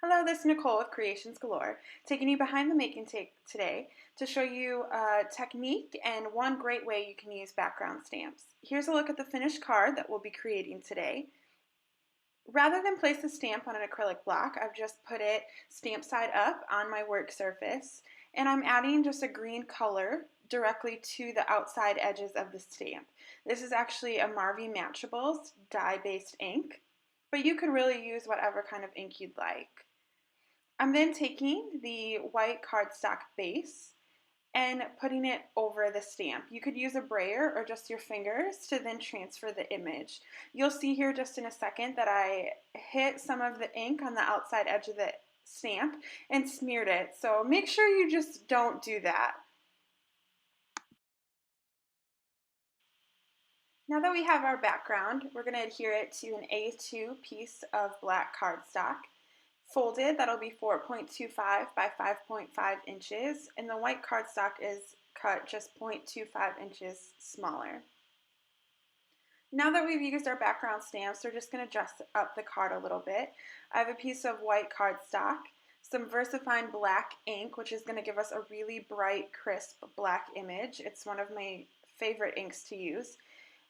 Hello, this is Nicole with Creations Galore, taking you behind the making tape today to show you a technique and one great way you can use background stamps. Here's a look at the finished card that we'll be creating today. Rather than place the stamp on an acrylic block, I've just put it stamp side up on my work surface, and I'm adding just a green color directly to the outside edges of the stamp. This is actually a Marvy Matchables dye-based ink, but you could really use whatever kind of ink you'd like. I'm then taking the white cardstock base and putting it over the stamp. You could use a brayer or just your fingers to then transfer the image. You'll see here just in a second that I hit some of the ink on the outside edge of the stamp and smeared it. So make sure you just don't do that. Now that we have our background, we're going to adhere it to an A2 piece of black cardstock. Folded, that'll be 4.25 by 5.5 inches, and the white cardstock is cut just 0.25 inches smaller. Now that we've used our background stamps, we're just going to dress up the card a little bit. I have a piece of white cardstock, some VersaFine black ink, which is going to give us a really bright, crisp black image. It's one of my favorite inks to use.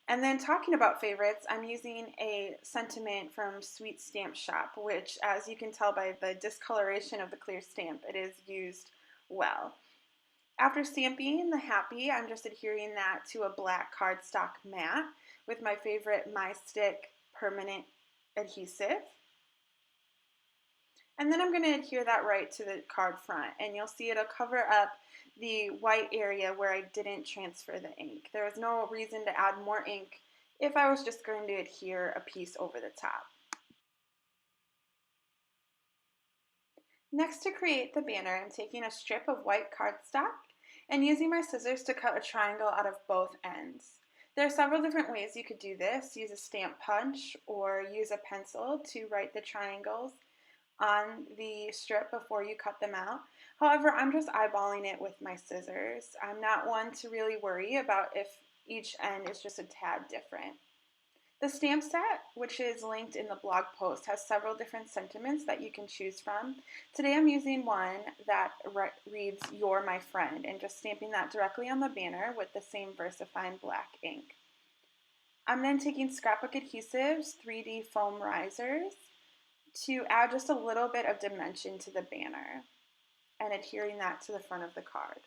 And then talking about favorites, I'm using a sentiment from Sweet Stamp Shop, which, as you can tell by the discoloration of the clear stamp, it is used well. After stamping the happy, I'm just adhering that to a black cardstock mat with my favorite My Stick permanent adhesive. And then I'm going to adhere that right to the card front, and you'll see it'll cover up the white area where I didn't transfer the ink. There was no reason to add more ink if I was just going to adhere a piece over the top. Next, to create the banner, I'm taking a strip of white cardstock and using my scissors to cut a triangle out of both ends. There are several different ways you could do this. Use a stamp punch or use a pencil to write the triangles on the strip before you cut them out. However, I'm just eyeballing it with my scissors. I'm not one to really worry about if each end is just a tad different. The stamp set, which is linked in the blog post, has several different sentiments that you can choose from. Today I'm using one that reads, "You're my friend," and just stamping that directly on the banner with the same VersaFine black ink. I'm then taking scrapbook adhesives, 3D foam risers, to add just a little bit of dimension to the banner and adhering that to the front of the card.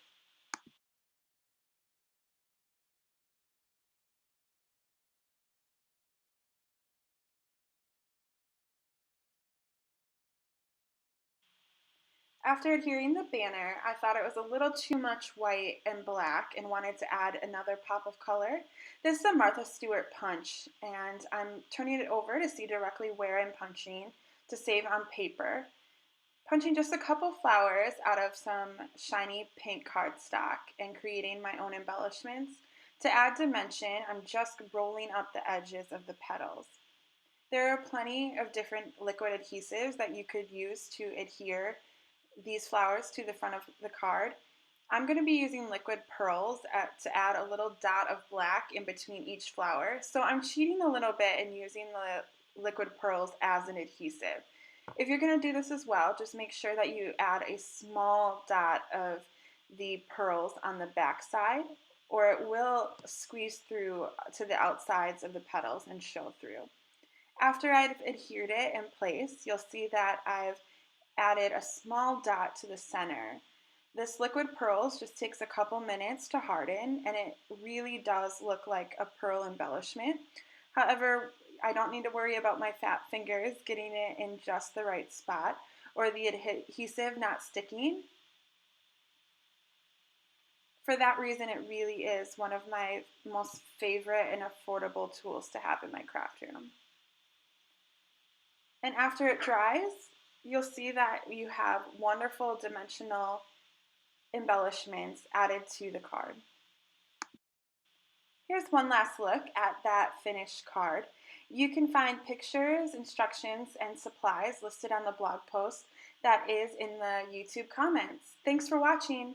After adhering the banner, I thought it was a little too much white and black and wanted to add another pop of color. This is a Martha Stewart punch, and I'm turning it over to see directly where I'm punching to save on paper. Punching just a couple flowers out of some shiny pink cardstock and creating my own embellishments. To add dimension, I'm just rolling up the edges of the petals. There are plenty of different liquid adhesives that you could use to adhere these flowers to the front of the card. I'm going to be using liquid pearls to add a little dot of black in between each flower. So I'm cheating a little bit and using the liquid pearls as an adhesive. If you're going to do this as well, just make sure that you add a small dot of the pearls on the back side, or it will squeeze through to the outsides of the petals and show through. After I've adhered it in place, you'll see that I've added a small dot to the center. This liquid pearls just takes a couple minutes to harden, and it really does look like a pearl embellishment. However, I don't need to worry about my fat fingers getting it in just the right spot or the adhesive not sticking. For that reason, it really is one of my most favorite and affordable tools to have in my craft room. And after it dries, you'll see that you have wonderful dimensional embellishments added to the card. Here's one last look at that finished card. You can find pictures, instructions, and supplies listed on the blog post that is in the YouTube comments. Thanks for watching.